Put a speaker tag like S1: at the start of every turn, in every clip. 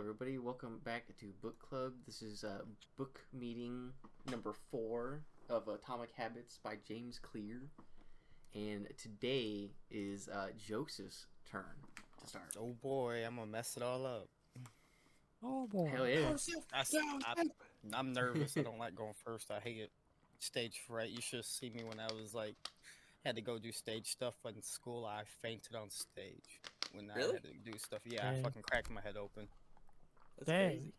S1: everybody. Welcome back to Book Club. This is book meeting number 4 of Atomic Habits by James Clear. And today is Joseph's turn to start.
S2: Oh boy, I'm gonna mess it all up.
S3: Oh boy.
S1: Hell yeah.
S2: I'm nervous. I don't like going first. I hate it. Stage fright. You should have seen me when I was like, had to go do stage stuff in school. I fainted on stage when I
S4: Really?
S2: had to do stuff. Yeah, I
S3: Dang.
S2: fucking cracked my head open.
S4: That's
S3: Dang.
S4: crazy.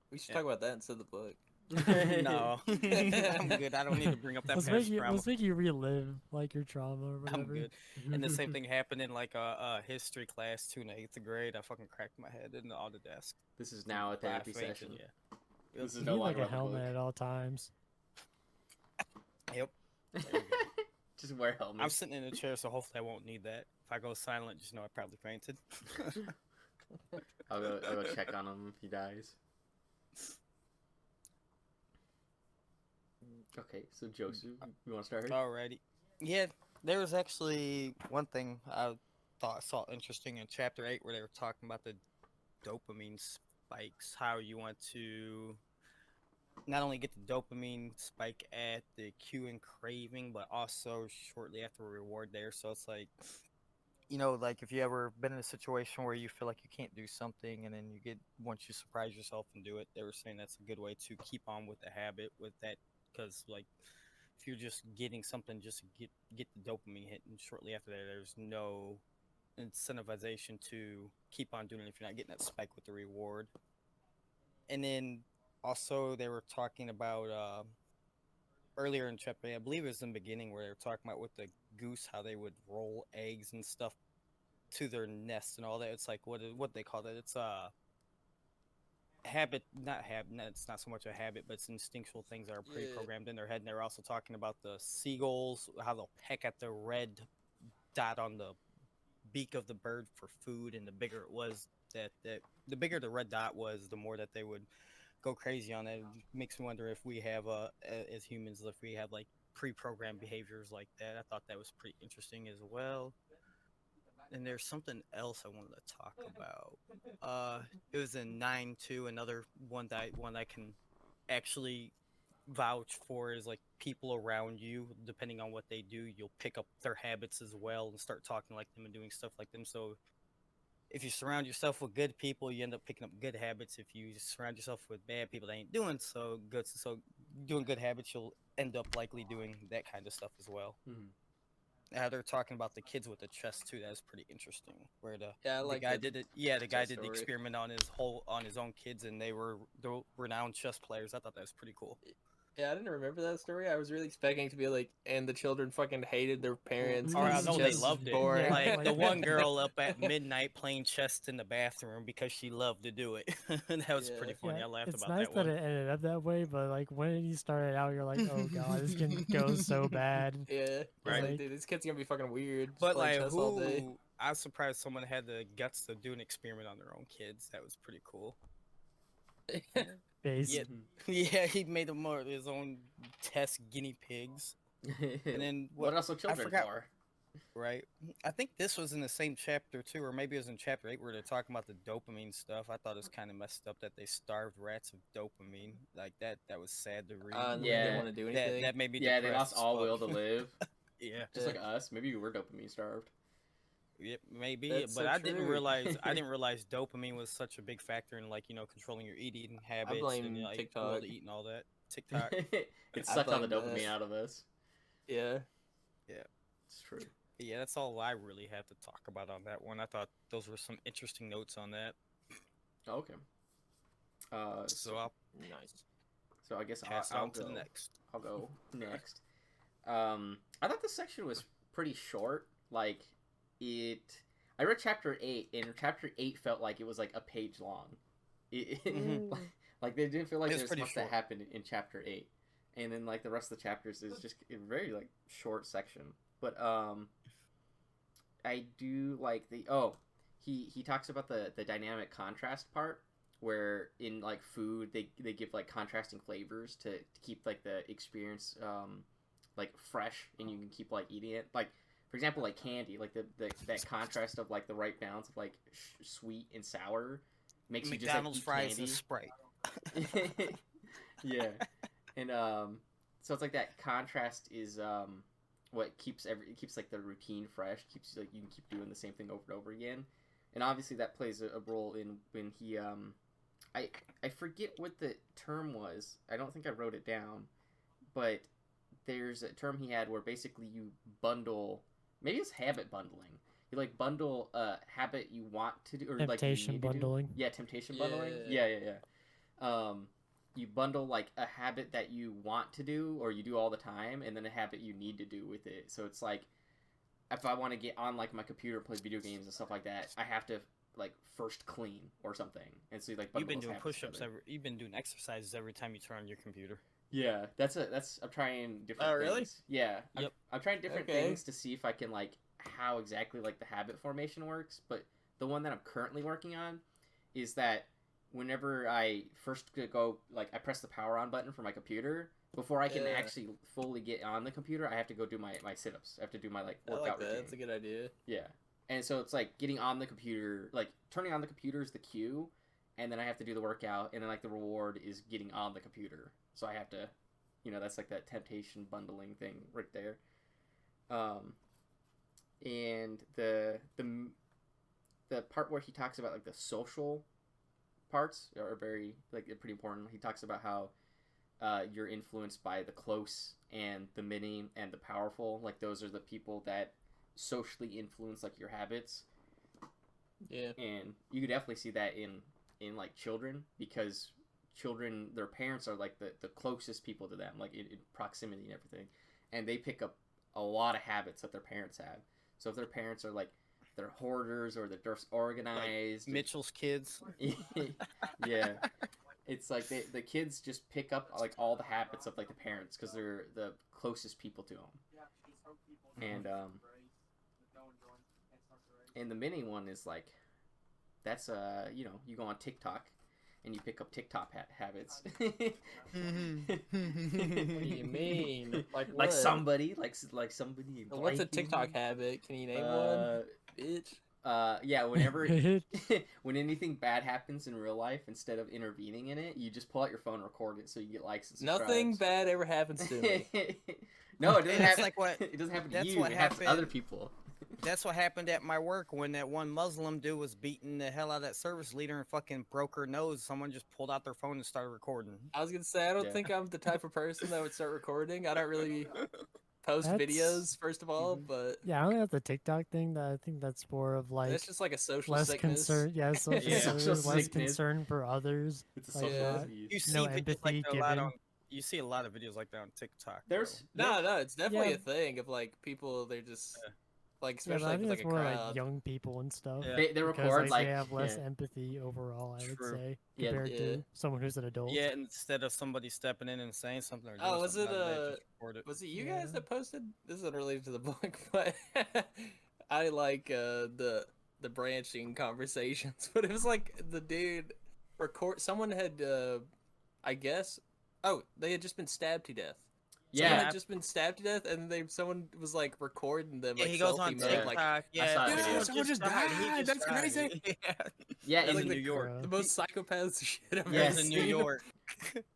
S4: We should
S2: Yeah.
S4: talk about that instead of the book.
S2: No, I'm good. I don't need to bring up that past trauma.
S3: Let's make you relive like your trauma or whatever.
S2: I'm good. And the same thing happened in like a history class too in 8th grade. I fucking cracked my head in the desk.
S1: This is now a therapy
S2: I fainted,
S1: session.
S2: Yeah.
S1: This is
S3: You
S1: no
S3: need like
S1: longer
S3: a
S1: about the
S3: helmet
S1: book.
S3: at all times.
S2: Yep.
S1: Just wear helmets.
S2: I'm sitting in a chair, so hopefully I won't need that. If I go silent, just know I probably fainted.
S1: I'll go check on him if he dies. Okay, so Joseph, you want to start?
S2: Alrighty. Yeah, there was actually one thing I saw interesting in chapter 8 where they were talking about the dopamine spikes, how you want to not only get the dopamine spike at the cue and craving, but also shortly after a reward there. So it's like, like if you ever been in a situation where you feel like you can't do something and then once you surprise yourself and do it, they were saying that's a good way to keep on with the habit with that. Because like if you're just getting something just to get the dopamine hit, and shortly after that there's no incentivization to keep on doing it if you're not getting that spike with the reward. And then also they were talking about earlier in chapter 8, I believe it was in the beginning, where they were talking about with the goose how they would roll eggs and stuff to their nest and all that. It's like what they call that, it's habit, it's not so much a habit, but it's instinctual things that are pre-programmed in their head. And they're also talking about the seagulls, how they'll peck at the red dot on the beak of the bird for food, and the bigger it was, the bigger the red dot was, the more that they would go crazy on it. It makes me wonder if we have as humans, if we have like pre-programmed behaviors like that. I thought that was pretty interesting as well. And there's something else I wanted to talk about. It was in 9-2. Another one that I can actually vouch for is like people around you. Depending on what they do, you'll pick up their habits as well and start talking like them and doing stuff like them. So if you surround yourself with good people, you end up picking up good habits. If you surround yourself with bad people that ain't doing so good, so doing good habits, you'll end up likely doing that kind of stuff as well.
S1: Mhm.
S2: They're talking about the kids with the chest too. That's pretty interesting. Where the
S4: I
S2: the
S4: like
S2: guy
S4: that
S2: did it. Yeah, the guy
S4: chess
S2: did the
S4: story.
S2: experiment on his own kids, and they were the renowned chess players. I thought that was pretty cool.
S4: Yeah, I didn't remember that story. I was really expecting it to be like, and the children fucking hated their parents.
S3: Or I
S4: 'cause
S3: know
S4: chess
S3: they
S4: is
S2: loved it.
S4: boring.
S3: Yeah.
S2: Like the one girl up at midnight playing chess in the bathroom because she loved to do it. That was
S4: Yeah.
S2: pretty funny. I laughed
S3: It's
S2: about
S3: nice
S2: that
S3: that
S2: one.
S3: it ended up that way, but like when you started out, you're like, oh god, this can go so bad.
S4: Yeah, it's
S2: Right.
S4: like, dude, this kid's gonna be fucking weird. Just
S2: But
S4: playing
S2: like,
S4: chess all day.
S2: I was surprised someone had the guts to do an experiment on their own kids. That was pretty cool.
S3: Base.
S2: Yeah. Yeah, he made them more his own test guinea pigs. And then
S1: what else are children
S2: forgot-
S1: for?
S2: Right. I think this was in the same chapter too, or maybe it was in chapter 8 where they're talking about the dopamine stuff. I thought it was kind of messed up that they starved rats of dopamine. Like that was sad to read.
S4: And
S1: Yeah.
S4: they didn't want to do anything.
S2: That made me
S1: Yeah, they
S2: depressed
S1: lost
S2: as
S1: all
S2: fuck.
S1: will to live.
S2: Yeah.
S1: Just
S4: Yeah.
S1: like us. Maybe we're dopamine starved.
S2: Yep, maybe,
S4: That's
S2: but
S4: so
S2: I didn't
S4: true.
S2: realize dopamine was such a big factor in like controlling your eating habits
S4: blame
S2: and like
S4: TikTok.
S2: will to eat and all that. TikTok,
S1: It
S4: I
S1: sucked all the
S4: blame
S1: dopamine
S4: that.
S1: out of us.
S4: Yeah.
S1: It's true.
S2: yeah, that's all I really have to talk about on that one. I thought those were some interesting notes on that.
S1: Okay.
S2: So I'll
S4: Nice.
S1: So I guess
S2: pass
S1: I'll
S2: on to
S1: go.
S2: the next.
S1: I'll go next. I thought this section was pretty short. Like, I read chapter 8, and chapter 8 felt like it was like a page long.
S2: Mhm.
S1: Like they didn't feel like
S2: It's
S1: there's
S2: pretty
S1: much that
S2: short.
S1: happened in chapter 8, and then like the rest of the chapters is just a very like short section. But I do like he talks about the dynamic contrast part, where in like food they give like contrasting flavors to keep like the experience like fresh, and you can keep like eating it. Like for example, like candy, like that contrast of like the right balance of like sweet and sour makes you
S2: McDonald's
S1: just
S2: fries and
S1: eat
S2: Sprite.
S1: candy. Yeah, and so it's like that contrast is what keeps it keeps like the routine fresh, keeps like you can keep doing the same thing over and over again, and obviously that plays a role in when he I forget what the term was. I don't think I wrote it down, but there's a term he had where basically you bundle, maybe it's habit bundling. You like bundle a habit you want to do or like you
S3: Temptation
S1: need to do.
S3: bundling.
S1: Yeah, temptation
S4: Yeah.
S1: bundling. Yeah. You bundle like a habit that you want to do or you do all the time, and then a habit you need to do with it. So it's like if I want to get on like my computer, play video games and stuff like that, I have to like first clean or something. And so you like
S2: You've
S1: bundle
S2: been
S1: those
S2: doing
S1: habits
S2: push-ups
S1: together.
S2: you've been doing exercises every time you turn on your computer.
S1: Yeah, that's I'm trying different
S4: Oh, really?
S1: things. Yeah.
S2: Yep.
S1: I'm trying different
S4: Okay.
S1: things to see if I can like how exactly like the habit formation works, but the one that I'm currently working on is that whenever I first go like I press the power on button for my computer, before I can
S4: Yeah.
S1: actually fully get on the computer, I have to go do my sit-ups. I have to do my like
S4: I
S1: workout
S4: like that.
S1: routine.
S4: That's a good idea.
S1: Yeah. And so it's like getting on the computer, like turning on the computer is the cue, and then I have to do the workout, and then like the reward is getting on the computer. So I have to, that's like that temptation bundling thing right there. And the part where he talks about like the social parts are very like pretty important. He talks about how you're influenced by the close and the many and the powerful. Like those are the people that socially influence like your habits,
S4: Yeah.
S1: and you could definitely see that in like children, because children, their parents are like the closest people to them, like in proximity and everything, and they pick up a lot of habits that their parents have. So if their parents are like they're hoarders or they're disorganized,
S2: Mitchell's kids.
S1: yeah, it's like the kids just pick up like all the habits of like the parents because they're the closest people to them. And the mini one is like that's you go on TikTok and you pick up TikTok habits.
S4: What do you mean? Like what?
S1: Like somebody like somebody
S4: What's a
S1: liking-
S4: TikTok habit? Can you name one? Bitch.
S1: Yeah, whenever when anything bad happens in real life, instead of intervening in it, you just pull out your phone and record it so you get likes and subscribes.
S4: Nothing bad ever happens to me.
S1: No, it doesn't
S2: That's
S1: happen.
S2: like what-
S1: It doesn't happen to
S2: that's
S1: you.
S2: what
S1: It happens to other
S2: happened-
S1: people.
S2: That's what happened at my work when that one Muslim dude was beating the hell out of that service leader and fucking broke her nose. Someone just pulled out their phone and started recording.
S4: I was gonna say I don't
S1: Yeah.
S4: think I'm the type of person that would start recording. I don't really post
S3: That's-
S4: videos first of all,
S1: Mhm.
S4: but
S3: Yeah, I don't have the TikTok thing. That I think that's more of like
S4: that's just like a social
S3: less
S4: sickness.
S3: concern. Yeah, social
S2: Yeah.
S1: Social
S3: less
S1: sickness.
S3: concern for others.
S1: It's a
S3: Like,
S1: social
S4: yeah.
S1: disease.
S2: You see
S3: No
S2: videos
S3: empathy
S2: like that a lot
S3: given.
S2: on. You see a lot of videos like that on TikTok.
S1: There's
S4: No, it's definitely
S3: Yeah.
S4: a thing of like people. They're just
S2: Yeah.
S4: like,
S3: Yeah, but
S4: especially
S3: I
S4: if
S3: think
S4: it's
S3: that's
S4: like a
S3: more
S4: crowd.
S3: like young people and stuff.
S2: Yeah.
S1: they
S3: Because
S1: record like
S3: they have less
S1: yeah.
S3: empathy overall. I would
S2: True.
S3: say
S1: Yeah,
S3: compared
S4: yeah.
S3: to someone who's an adult.
S2: Yeah, instead of somebody stepping in and saying something or doing
S4: Oh, was
S2: something
S4: it,
S2: out of that, just record it.
S4: Was it you guys
S3: Yeah.
S4: that posted? This is unrelated to the book, but I like the branching conversations. But it was like the dude record. Someone had, I guess. Oh, they had just been stabbed to death. Someone
S1: Yeah.
S4: had just been stabbed to death, and someone was like recording them.
S2: Yeah,
S4: Like,
S2: he goes on
S4: selfie
S1: mode,
S2: TikTok.
S4: like
S2: yeah,
S1: saw that
S2: yeah,
S1: video.
S4: Someone just died, that's crazy.
S2: Yeah,
S1: Yeah,
S2: it was
S1: and
S2: in
S4: like
S2: New York.
S3: Uh,
S4: the most psychopaths shit I've
S2: It
S4: ever
S1: Yes.
S2: was in
S4: seen.
S2: New York.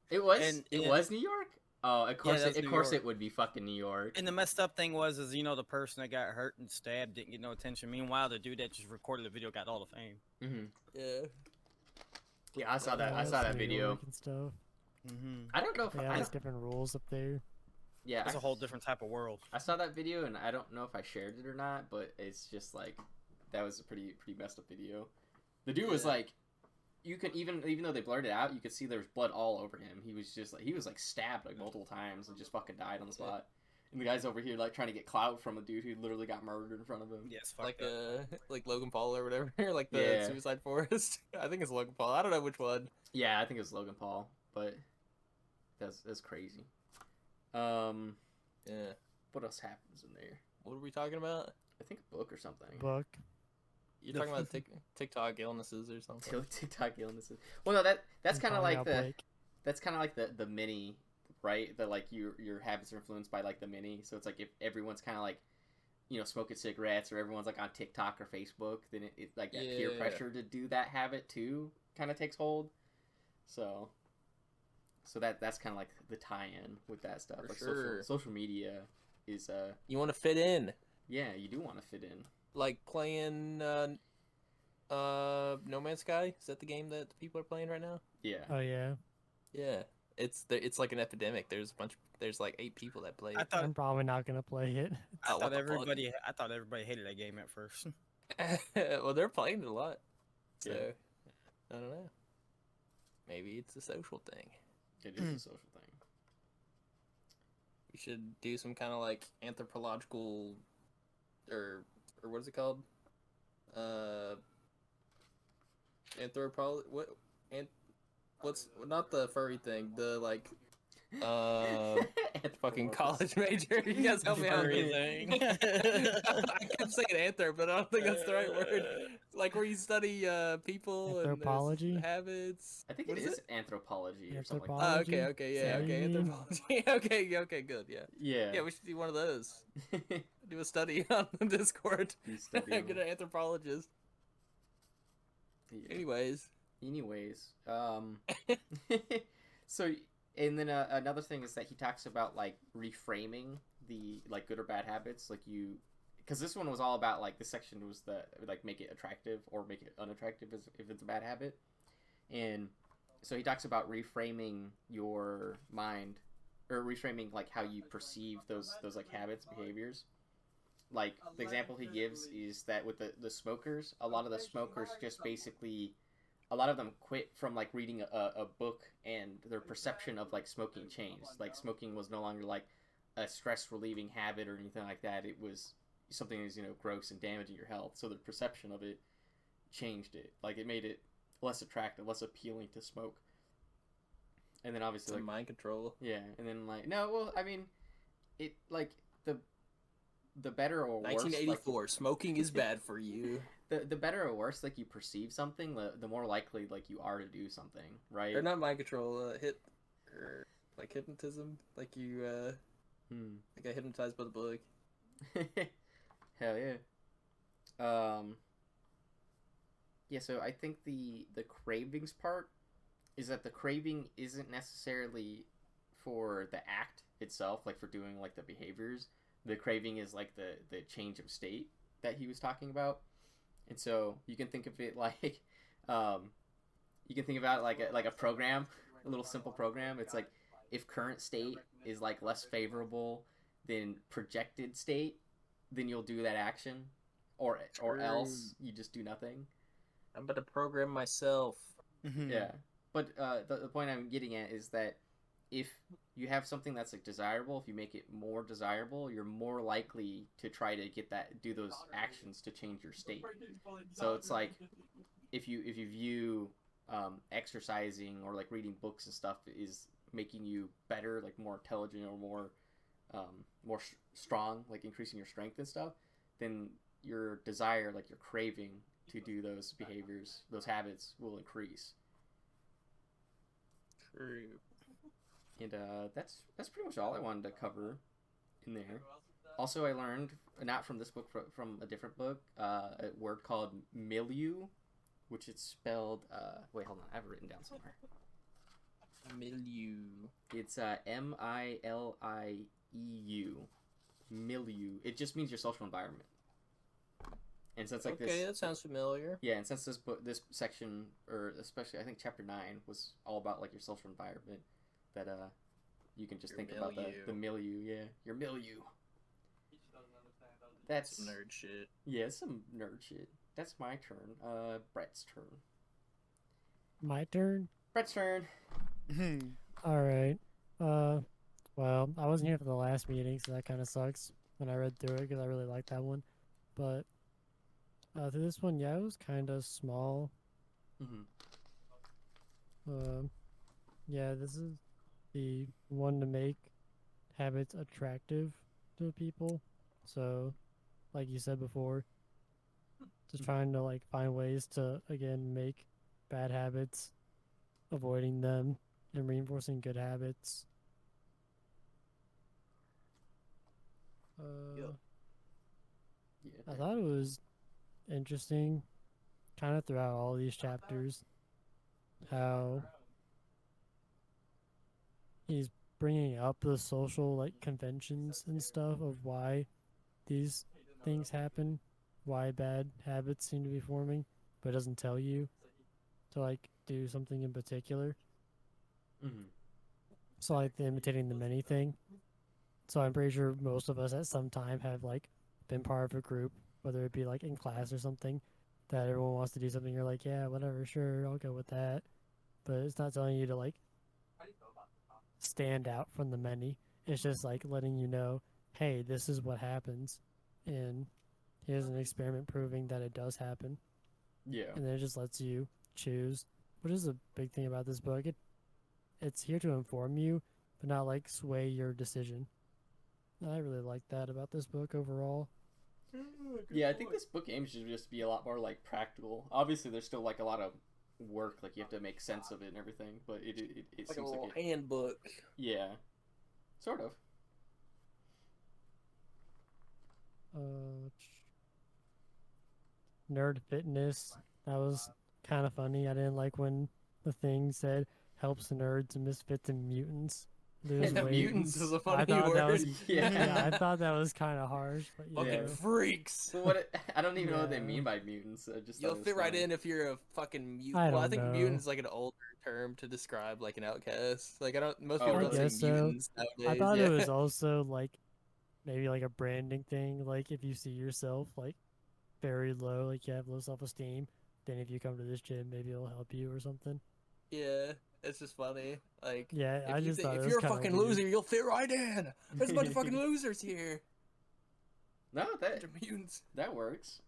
S1: it was
S2: and-
S1: it
S2: and-
S1: was New York. Oh, of course,
S2: that's
S1: of
S2: New
S1: course,
S2: York.
S1: it would be fucking New York.
S2: And the messed up thing was, the person that got hurt and stabbed didn't get no attention. Meanwhile, the dude that just recorded the video got all the fame.
S1: Hmm.
S4: Yeah.
S1: Yeah, I saw that.
S3: yeah,
S1: I saw
S3: that's
S1: that
S3: New
S1: video.
S3: York and stuff.
S2: Mm-hmm.
S1: I don't know if
S3: They have like different rules up there.
S1: yeah,
S2: It's a whole different type of world.
S1: I saw that video and I don't know if I shared it or not, but it's just like that was a pretty messed up video. The dude was
S4: Yeah.
S1: like, you could even though they blurred it out, you could see there was blood all over him. He was just like stabbed like multiple times and just fucking died on the spot. And the guy's over here like trying to get clout from a dude who literally got murdered in front of him.
S2: Yes,
S4: Like like Logan Paul or whatever, like the
S1: Yeah.
S4: Suicide Forest. I think it's Logan Paul. I don't know which one.
S1: Yeah, I think it was Logan Paul, but that's crazy.
S4: Yeah.
S1: What else happens in there?
S4: What are we talking about?
S1: I think a book or something.
S3: Book.
S4: You're
S2: The-
S4: talking about TikTok illnesses or something.
S1: TikTok illnesses. Well, no, that's kind of
S3: Body
S1: like the
S3: outbreak.
S1: that's kind of like the mini, right? That like your habits are influenced by like the mini. So it's like if everyone's kind of like, smoking cigarettes or everyone's like on TikTok or Facebook, then it like that peer
S4: Yeah.
S1: pressure to do that habit too kind of takes hold. So that's kind of like the tie-in with that stuff.
S4: For
S1: Like
S4: sure.
S1: social media is
S4: You want to fit in,
S1: yeah, you do want to fit in.
S4: like playing No Man's Sky. Is that the game that people are playing right now?
S1: Yeah.
S3: Oh yeah,
S4: Yeah, it's like an epidemic. There's like 8 people that play
S2: I
S4: it.
S2: thought
S3: I'm probably not gonna play it.
S2: I
S4: what
S2: thought
S4: the fuck?
S2: I thought everybody hated that game at first.
S4: Well, they're playing it a lot, so
S1: Yeah.
S4: I don't know. Maybe it's a social thing.
S1: It is a social thing.
S4: We should do some kind of like anthropological, or what is it called? What? And what's not the furry thing? The like, fucking college major. You guys help me out.
S2: Furry thing.
S4: I kept saying anther, but I don't think that's the right word. Like where you study people and
S3: Anthropology?
S4: there's habits.
S1: I think
S4: What
S1: it is anthropology or something like
S4: Oh,
S3: Anthropology?
S4: okay,
S3: Is
S4: yeah,
S3: that what
S4: okay,
S3: you mean?
S4: anthropology. Okay, good, yeah.
S1: that. Yeah.
S4: Yeah, we should do one of those. Do a study on Discord.
S1: You study
S4: Get
S1: them.
S4: an anthropologist.
S1: Yeah.
S4: Anyways,
S1: Anyways, so and then another thing is that he talks about like reframing the like good or bad habits, like you, because this one was all about like this section was the like make it attractive or make it unattractive as if it's a bad habit, and so he talks about reframing your mind or reframing like how you perceive those like habits, behaviors. Like the example he gives is that with the smokers, a lot of the smokers just basically a lot of them quit from like reading a book and their perception of like smoking changed. Like smoking was no longer like a stress relieving habit or anything like that. It was something that was, gross and damaging your health. So the perception of it changed it. Like it made it less attractive, less appealing to smoke. And then obviously
S4: some
S1: like
S4: mind control.
S1: yeah, and then like no, well, I mean, it like the better or worse,
S4: 1984. Smoking is bad for you.
S1: the better or worse like you perceive something, the more likely like you are to do something, right?
S4: Or not mind control. Or like hypnotism. Like you like got hypnotized by the book.
S1: Hell yeah. Yeah, so I think the cravings part is that the craving isn't necessarily for the act itself, like for doing like the behaviors. The craving is like the change of state that he was talking about. And so you can think of it like you can think about it like a program, a little simple program. It's like if current state is like less favorable than projected state, then you'll do that action, or else you just do nothing.
S4: I'm about to program myself.
S1: Yeah, but the point I'm getting at is that if you have something that's like desirable, if you make it more desirable, you're more likely to try to do those actions to change your state. So it's like if you view exercising or like reading books and stuff is making you better, like more intelligent or more strong, like increasing your strength and stuff, then your desire, like your craving to do those behaviors, those habits will increase.
S4: True.
S1: And that's pretty much all I wanted to cover in there. Also, I learned, not from this book, from a different book, a word called milieu, which is spelled, wait, hold on, I have it written down somewhere.
S4: Milieu.
S1: It's M-I-L-I-E-U. Milieu. It just means your social environment. And since like
S4: Okay,
S1: this,
S4: that sounds familiar.
S1: yeah, and since this section, or especially I think chapter 9 was all about like your social environment, that you can just
S4: Your
S1: think about the milieu, yeah, your milieu. That's
S4: Some nerd shit.
S1: Yeah, some nerd shit. That's my turn. Brett's turn.
S3: My turn.
S1: Brett's turn.
S3: All right. Well, I wasn't here for the last meeting, so that kind of sucks. When I read through it, because I really liked that one, but through this one, yeah, it was kind of small. Yeah, this is the one to make habits attractive to people. So, like you said before, just trying to like find ways to again make bad habits, avoiding them, and reinforcing good habits.
S1: Yeah.
S3: I thought it was interesting, kind of throughout all these chapters. how he's bringing up the social like conventions and stuff of why these things happen, why bad habits seem to be forming, but doesn't tell you to like do something in particular.
S1: Mm-hmm.
S3: So like the imitating the many thing. So I'm pretty sure most of us at some time have like been part of a group, whether it be like in class or something, that everyone wants to do something. You're like, yeah, whatever, sure, I'll go with that. But it's not telling you to like stand out from the many. It's just like letting you know, hey, this is what happens, and here's an experiment proving that it does happen.
S1: Yeah.
S3: And then it just lets you choose, which is a big thing about this book. It's here to inform you, but not like sway your decision. And I really like that about this book overall.
S1: Yeah, I think this book aims to just be a lot more like practical. Obviously, there's still like a lot of work, like you have to make sense of it and everything. But it
S4: Like a
S1: seems
S4: little
S1: like it,
S4: handbook.
S1: yeah, sort of.
S3: Uh, Nerd fitness. That was kind of funny. I didn't like when the thing said helps nerds, misfits, and mutants lose
S1: And
S3: weight.
S4: Mutants is a
S3: I
S4: funny
S3: thought
S4: word.
S3: that was
S1: Yeah.
S3: I thought that was kind of harsh, but
S4: Fucking
S3: yeah.
S4: freaks.
S1: So I don't even know what they
S3: Yeah.
S1: mean by mutants. I just thought
S4: You'll
S1: it was
S4: fit right
S1: funny.
S4: in if you're a fucking mutant.
S3: I
S4: Well, I
S3: don't
S4: think
S3: know.
S4: mutant is like an older term to describe like an outcast. Like most
S1: Oh,
S4: people
S3: I
S4: don't
S3: guess
S4: say
S3: so.
S4: mutants nowadays.
S3: I thought
S4: yeah.
S3: it was also like maybe like a branding thing. Like if you see yourself like very low, like you have low self esteem, then if you come to this gym, maybe it'll help you or something.
S4: Yeah, it's just funny. Like,
S3: Yeah, I just thought
S4: if
S3: it was
S4: you're a
S3: kind of
S4: fucking
S3: weird.
S4: loser, you'll fit right in. There's a bunch of fucking losers here.
S1: No,
S4: Bunch of mutants.
S1: that works.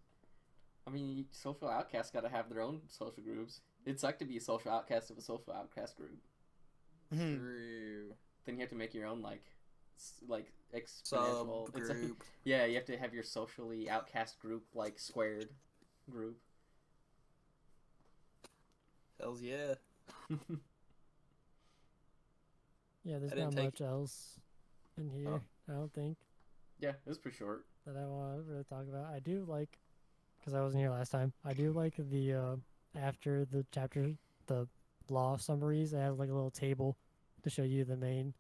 S1: I mean, social outcasts got to have their own social groups. It'd suck to be a social outcast of a social outcast group.
S4: True.
S1: Then you have to make your own like exponential. It's like,
S4: Subgroup.
S1: yeah, you have to have your socially outcast group like squared group.
S4: Hells yeah.
S3: Yeah, there's
S4: I
S3: not
S4: didn't take-
S3: much else in here.
S1: Oh.
S3: I don't think
S1: Yeah, it was pretty short.
S3: that I want to really talk about. I do like, because I wasn't here last time. I do like the after the chapter, the law summaries. I have like a little table to show you the main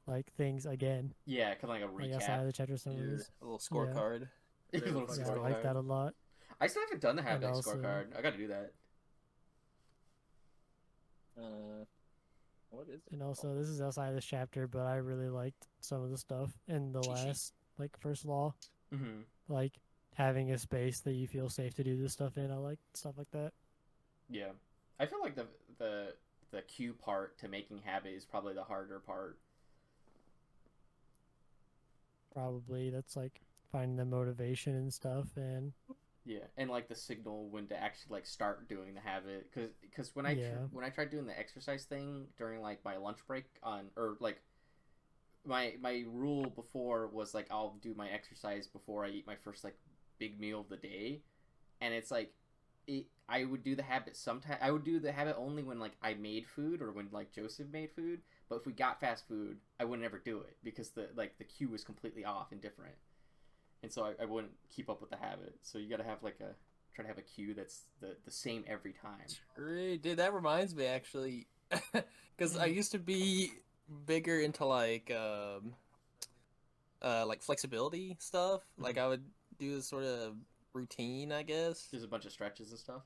S3: like things again,
S1: Yeah, kind of like a
S3: like outside of
S1: recap.
S3: the chapter summaries.
S4: A little scorecard.
S1: A little
S4: Yeah,
S3: Yeah, I like
S1: scorecard.
S3: that a lot.
S1: I still haven't done the
S3: And
S1: habit
S3: also-
S1: scorecard. I got to do that.
S4: What is it?
S3: And also, this is outside of this chapter, but I really liked some of the stuff in the
S4: Cheat sheet.
S3: last like first law,
S1: Mm-hmm.
S3: like having a space that you feel safe to do this stuff in. I like stuff like that.
S1: Yeah, I feel like the cue part to making habit is probably the harder part.
S3: Probably that's like finding the motivation and stuff, and
S1: Yeah, and like the signal when to actually like start doing the habit, because when
S3: Yeah.
S1: when I tried doing the exercise thing during like my lunch break on or like my rule before was like I'll do my exercise before I eat my first like big meal of the day, and it's like I would do the habit sometime. I would do the habit only when like I made food or when like Joseph made food. But if we got fast food, I would never do it because the cue was completely off and different, and so I wouldn't keep up with the habit. So you got to have like try to have a cue that's the same every time.
S4: Dude, that reminds me actually, because I used to be bigger into like flexibility stuff. Like I would do this sort of routine, I guess.
S1: There's a bunch of stretches and stuff.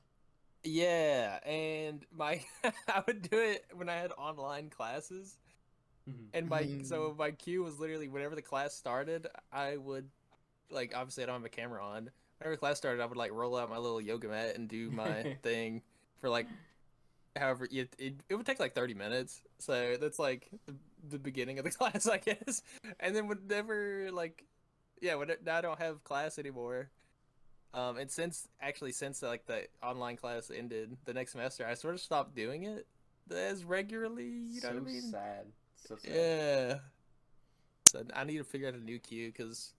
S4: Yeah, and my I would do it when I had online classes, and so my cue was literally whenever the class started, I would like obviously I don't have a camera on. Whenever class started, I would like roll out my little yoga mat and do my thing for like however it would take like 30 minutes. So that's like the beginning of the class, I guess. And then whenever like now I don't have class anymore. And since like the online class ended the next semester, I sort of stopped doing it as regularly. You know
S1: So
S4: what I mean?
S1: sad. So sad.
S4: Yeah. So I need to figure out a new cue because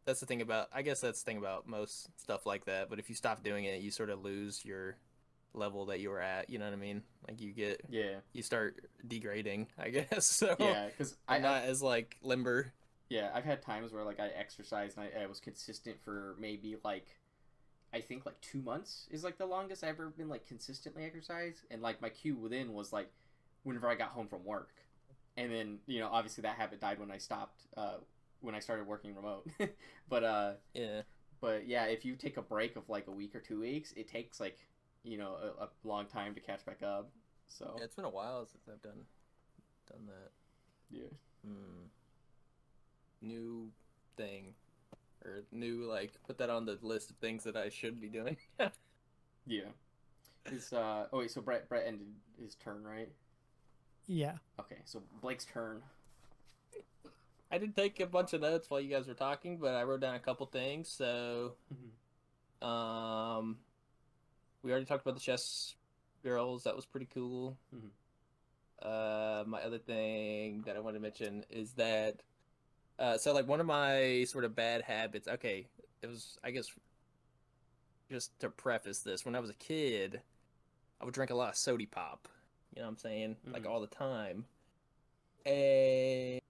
S4: that's the thing about. I guess that's the thing about most stuff like that. But if you stop doing it, you sort of lose your level that you were at. You know what I mean? Like you start degrading. I guess. So
S1: Yeah, because
S4: I'm not as like limber.
S1: Yeah, I've had times where like I exercised and I was consistent for maybe like I think like 2 months is like the longest I've ever been like consistently exercise, and like my cue within was like whenever I got home from work, and then obviously that habit died when I stopped when I started working remote. but
S4: Yeah.
S1: but yeah, if you take a break of like a week or 2 weeks, it takes like a long time to catch back up. So
S4: Yeah, it's been a while since I've done that.
S1: yeah.
S4: New thing, or new like put that on the list of things that I should be doing.
S1: Yeah. It's oh wait, so Brett ended his turn, right?
S3: Yeah.
S1: Okay, so Blake's turn.
S4: I did take a bunch of notes while you guys were talking, but I wrote down a couple things. So, we already talked about the chess girls. That was pretty cool. My other thing that I wanted to mention is that, so like one of my sort of bad habits. Okay, it was, I guess, just to preface this, when I was a kid, I would drink a lot of sody pop. You know what I'm saying? Like all the time. And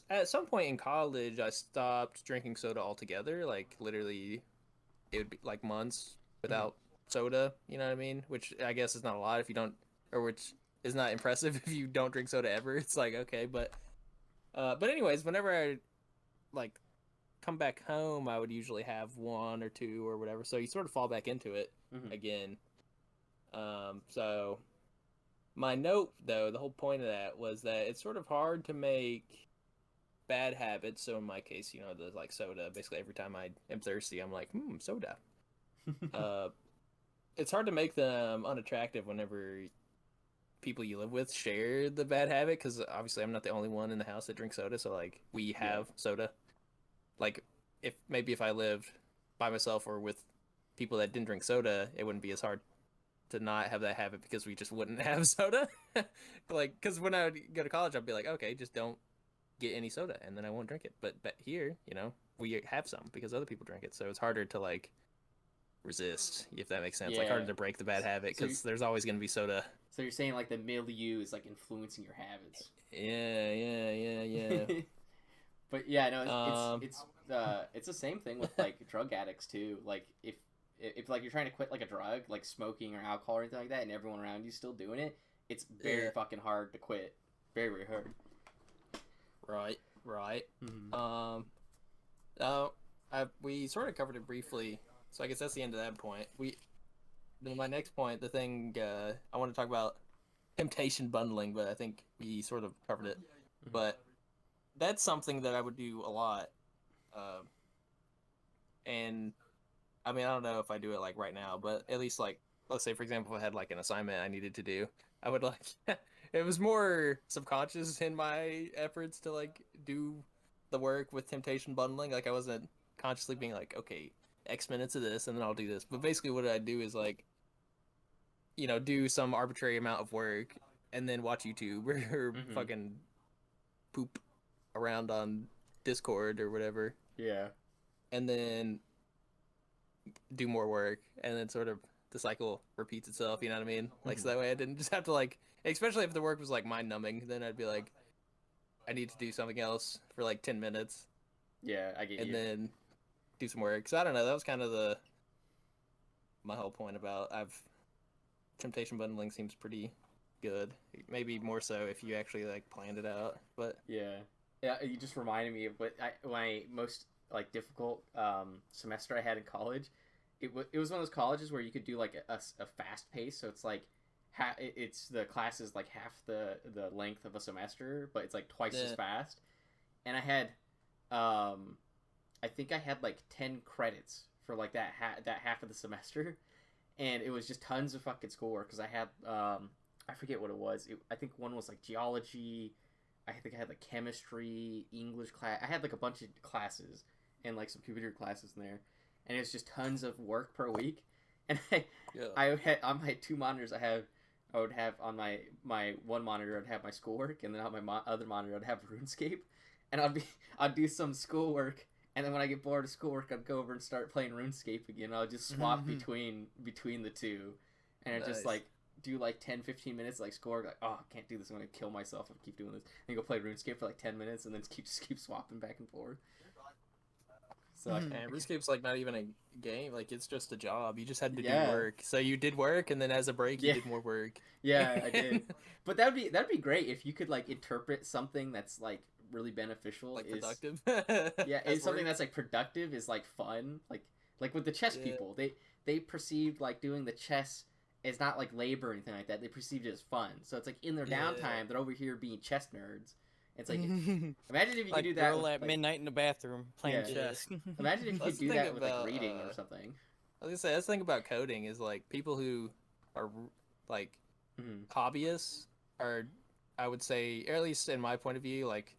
S4: at some point in college, I stopped drinking soda altogether. Like literally, it would be like months without soda. You know what I mean? Which I guess is not a lot if you don't, or which is not impressive if you don't drink soda ever. It's like okay, but anyways, whenever I like come back home, I would usually have one or two or whatever. So you sort of fall back into it again. So my note though, the whole point of that was that it's sort of hard to make bad habits. So in my case, the like soda. Basically, every time I am thirsty, I'm like, soda. It's hard to make them unattractive whenever people you live with share the bad habit, because obviously I'm not the only one in the house that drinks soda. So like we have soda. Like if I lived by myself or with people that didn't drink soda, it wouldn't be as hard to not have that habit because we just wouldn't have soda. Like, because when I would go to college, I'd be like, okay, just don't get any soda, and then I won't drink it. But here, we have some because other people drink it, so it's harder to like resist, if that makes sense. Like harder to break the bad habit because there's always going to be soda.
S1: So you're saying like the milieu is like influencing your habits.
S4: Yeah.
S1: But yeah, no, it's the same thing with like drug addicts too. Like if like you're trying to quit like a drug, like smoking or alcohol or anything like that, and everyone around you still doing it, it's very fucking hard to quit. Very, very hard.
S4: Right. We sort of covered it briefly, so I guess that's the end of that point. Then my next point, the thing I want to talk about, temptation bundling, but I think we sort of covered it. But that's something that I would do a lot, and I mean, I don't know if I do it like right now, but at least like, let's say for example, if I had like an assignment I needed to do, I would like, it was more subconscious in my efforts to like do the work with temptation bundling. Like I wasn't consciously being like, okay, X minutes of this and then I'll do this. But basically what I do is like, do some arbitrary amount of work and then watch YouTube or fucking poop around on Discord or whatever.
S1: Yeah.
S4: And then do more work, and then sort of the cycle repeats itself, you know what I mean? Like, so that way I didn't just have to like, especially if the work was like mind numbing, then I'd be like, I need to do something else for like 10 minutes.
S1: Yeah, I get you.
S4: And then do some work. So I don't know, that was kind of my whole point about temptation bundling seems pretty good. Maybe more so if you actually like planned it out, but
S1: yeah, you just reminded me of my most like difficult semester I had in college. It was one of those colleges where you could do like a fast pace, so it's like it's the class is like half the length of a semester, but it's like twice as fast. And I had I think I had like 10 credits for like that half of the semester, and it was just tons of fucking schoolwork because I had I forget what it was. I think one was like geology. I think I had like chemistry, English class. I had like a bunch of classes and like some computer classes in there, and it was just tons of work per week. And I had on my two monitors I would have on my one monitor I'd have my schoolwork, and then on my other monitor I'd have RuneScape, and I'd do some schoolwork, and then when I get bored of schoolwork I'd go over and start playing RuneScape again. I'll just swap between the two, and I just like do like 10-15 minutes like schoolwork, like, oh, I can't do this, I'm gonna kill myself if I keep doing this, and go play RuneScape for like 10 minutes and then just keep swapping back and forth. So like,
S4: And RuneScape's like not even a game, like it's just a job. You just had to
S1: Yeah.
S4: do work. So you did work, and then as a break, you
S1: Yeah.
S4: did more work.
S1: yeah, I did. But that'd be great if you could like interpret something that's like really beneficial.
S4: Like
S1: is
S4: productive.
S1: Yeah,
S4: As
S1: it's something
S4: work.
S1: that's like productive, is like fun. Like with the chess
S4: Yeah.
S1: people, they perceived like doing the chess as not like labor or anything like that. They perceived it as fun. So it's like in their
S4: Yeah.
S1: downtime, they're over here being chess nerds. It's like
S2: like
S1: imagine if you could do that
S2: girl
S1: with,
S2: at
S1: like,
S2: midnight in the bathroom playing
S1: Yeah.
S2: chess.
S1: imagine if you
S4: Let's
S1: could do
S4: think
S1: that with like
S4: about,
S1: reading or something.
S4: I was gonna say, that's the thing about coding is like people who are like
S1: Mhm.
S4: hobbyists are, I would say, or at least in my point of view, like,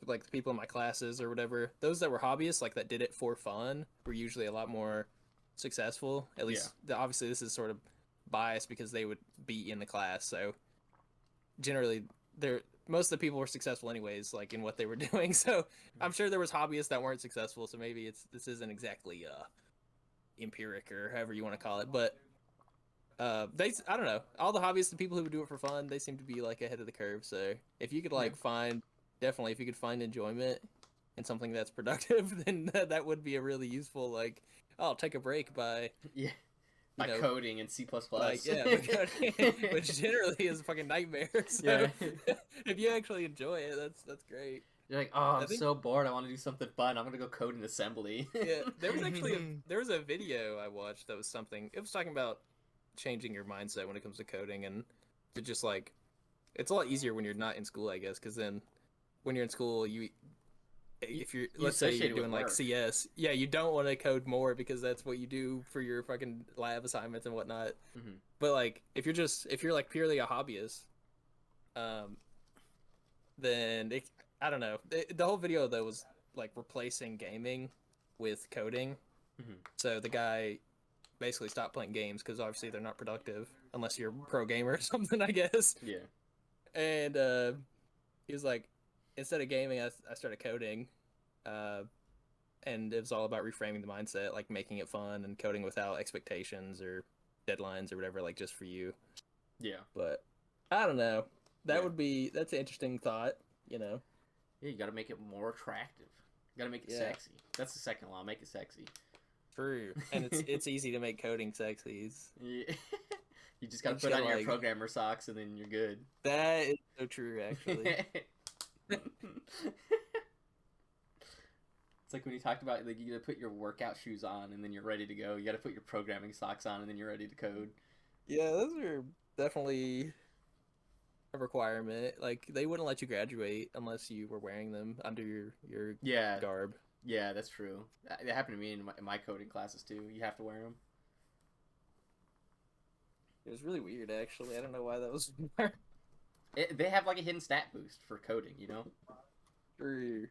S4: like the people in my classes or whatever, those that were hobbyists, like that did it for fun, were usually a lot more successful. At least, obviously, this is sort of biased because they would be in the class. So generally, most of the people were successful anyways, like in what they were doing. So I'm sure there was hobbyists that weren't successful. So maybe this isn't exactly empiric or however you want to call it, but I don't know, all the hobbyists and people who would do it for fun, they seem to be like ahead of the curve. So if you could like if you could find enjoyment in something that's productive, then that would be a really useful, like, I'll take a break by
S1: Yeah. By
S4: know,
S1: coding in C++.
S4: like, yeah, by coding, which generally is a fucking nightmare. So
S1: Yeah.
S4: if you actually enjoy it, that's great.
S1: You're like, oh, I'm
S4: think-
S1: so bored. I want to do something fun. I'm gonna go code in assembly.
S4: Yeah, there was actually there was a video I watched that was something. It was talking about changing your mindset when it comes to coding, and to just like, it's a lot easier when you're not in school, I guess, because then when you're in school, if you're, let's say
S1: associate
S4: you're
S1: it with
S4: doing like
S1: work.
S4: CS, yeah, you don't want to code more because that's what you do for your fucking lab assignments and whatnot.
S1: Mhm.
S4: But like, if you're like purely a hobbyist, then I don't know. The whole video though was like replacing gaming with coding.
S1: Mhm.
S4: So the guy basically stopped playing games because obviously they're not productive unless you're a pro gamer or something, I guess.
S1: Yeah.
S4: And he was like, instead of gaming, I started coding, and it was all about reframing the mindset, like making it fun and coding without expectations or deadlines or whatever, like just for you.
S1: Yeah.
S4: But I don't know.
S1: Yeah.
S4: That's an interesting thought, you know.
S1: Yeah, you gotta make it more attractive. You gotta make it
S4: Yeah.
S1: sexy. That's the second law. Make it sexy.
S4: True. And it's easy to make coding sexy.
S1: Yeah. You just gotta
S4: You
S1: put
S4: just
S1: on
S4: gotta,
S1: your
S4: like-
S1: programmer socks and then you're good.
S4: That is so true, actually.
S1: It's like when you talked about, like, you gotta put your workout shoes on and then you're ready to go. You gotta put your programming socks on and then you're ready to code.
S4: Yeah, those are definitely a requirement. Like, they wouldn't let you graduate unless you were wearing them under your
S1: Yeah.
S4: garb.
S1: Yeah, that's true. It happened to me in my coding classes too. You have to wear them.
S4: It was really weird, actually. I don't know why that was
S1: They have like a hidden stat boost for coding, you know?
S4: true.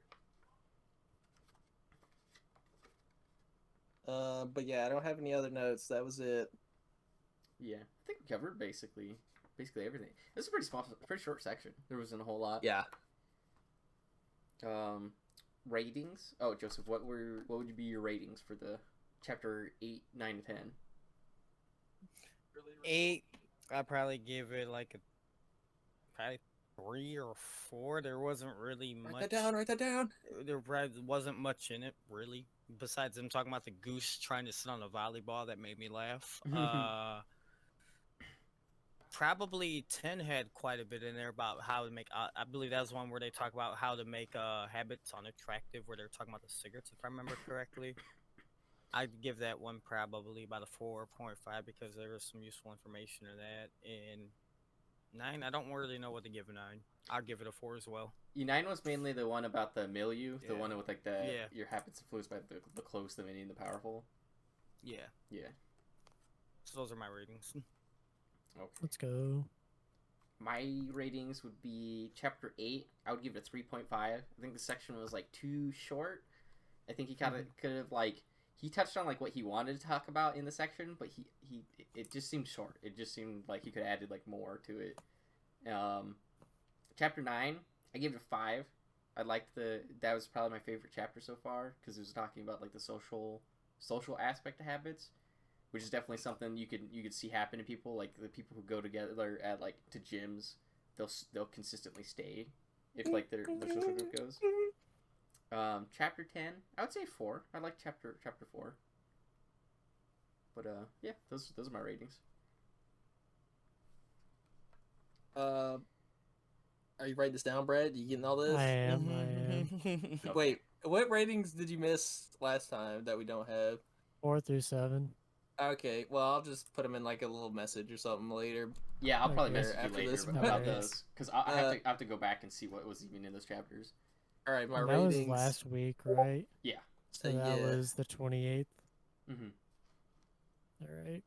S4: But yeah, I don't have any other notes. That was it.
S1: Yeah, I think we covered basically everything. This is a pretty short section. There wasn't a whole lot.
S4: Yeah.
S1: Ratings. Oh, Joseph, what would you be your ratings for the chapter 8, 9, and 10?
S2: 8, I'd probably give it like probably 3 or 4. There wasn't really much.
S4: Write that down.
S2: There probably wasn't much in it, really. Besides them talking about the goose trying to sit on a volleyball, that made me laugh. Probably 10 had quite a bit in there about how to make. I believe that was one where they talk about how to make habits unattractive, where they're talking about the cigarettes, if I remember correctly. I'd give that one probably about a 4.5 because there was some useful information in that. And 9, I don't really know what to give a 9. I'll give it a 4 as well.
S1: 9 was mainly the one about the milieu, the
S2: Yeah.
S1: one with like
S2: Yeah.
S1: your habits influenced by the close, the many, and the powerful.
S2: Yeah.
S1: Yeah.
S2: So those are my ratings.
S1: Okay.
S3: Let's go.
S1: My ratings would be chapter 8. I would give it a 3.5. I think the section was like too short. I think he kind of could have like he touched on like what he wanted to talk about in the section, but it just seemed short. It just seemed like he could have added like more to it. Chapter 9, I gave it a 5. I liked that was probably my favorite chapter so far because it was talking about like the social aspect of habits, which is definitely something you could see happen to people. Like the people who go together at like to gyms, they'll consistently stay if like their social group goes. Chapter 10, I would say 4. I like chapter 4. But yeah, those are my ratings.
S4: Are you writing this down, Brad? You getting all this?
S3: I am.
S4: Wait, what ratings did you miss last time that we don't have?
S3: 4 through 7.
S4: Okay, well, I'll just put them in like a little message or something later.
S1: Yeah, I'll probably
S3: Okay.
S1: message you
S4: After
S1: later
S4: this
S1: about
S3: one.
S1: those because I have to go back and see what was even in those chapters.
S4: All right, my
S3: And that was
S4: ratings.
S3: last week, right? So that
S4: yeah.
S3: was the 28th.
S1: Mm-hmm.
S3: All right.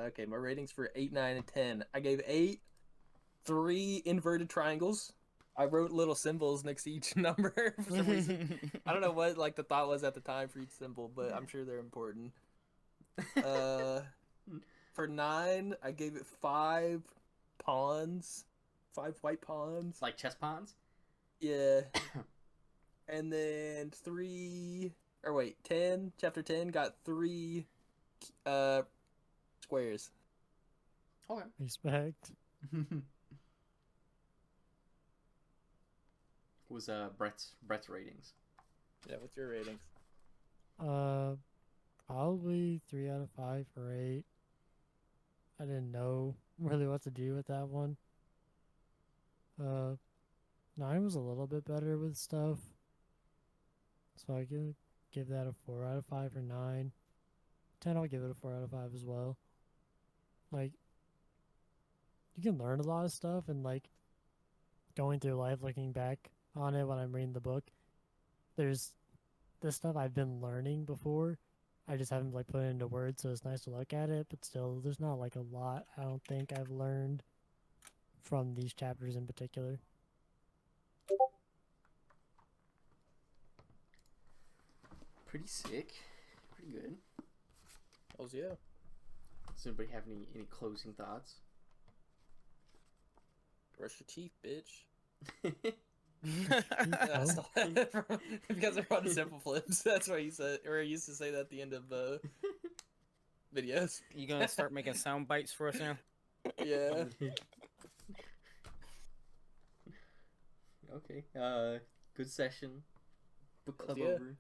S4: Okay, my ratings for 8, 9, and 10. I gave 8 3 inverted triangles. I wrote little symbols next to each number for some reason. I don't know what like the thought was at the time for each symbol, but I'm sure they're important. For 9, I gave it 5 pawns, 5 white pawns.
S1: Like chess pawns.
S4: Yeah. And then 10. Chapter 10 got 3 squares.
S1: Okay.
S3: Respect.
S1: Was Brett's ratings?
S4: Yeah, what's your ratings?
S3: Probably 3 out of 5 or 8. I didn't know really what to do with that one. 9 was a little bit better with stuff. So I give that a 4 out of 5 or 9. 10, I'll give it a 4 out of 5 as well. Like, you can learn a lot of stuff, and like going through life, looking back on it when I'm reading the book, there's this stuff I've been learning before. I just haven't like put it into words, so it's nice to look at it, but still there's not like a lot I don't think I've learned from these chapters in particular.
S1: Pretty sick. Pretty good.
S4: Oh yeah.
S1: Does anybody have any closing thoughts?
S4: Brush your teeth, bitch.
S3: Oh.
S4: Because they're on simple flips. That's why he said, or he used to say that at the end of videos.
S2: You gonna start making sound bites for us now?
S4: Yeah.
S1: Okay. Good session. Book club
S4: Yeah.
S1: over.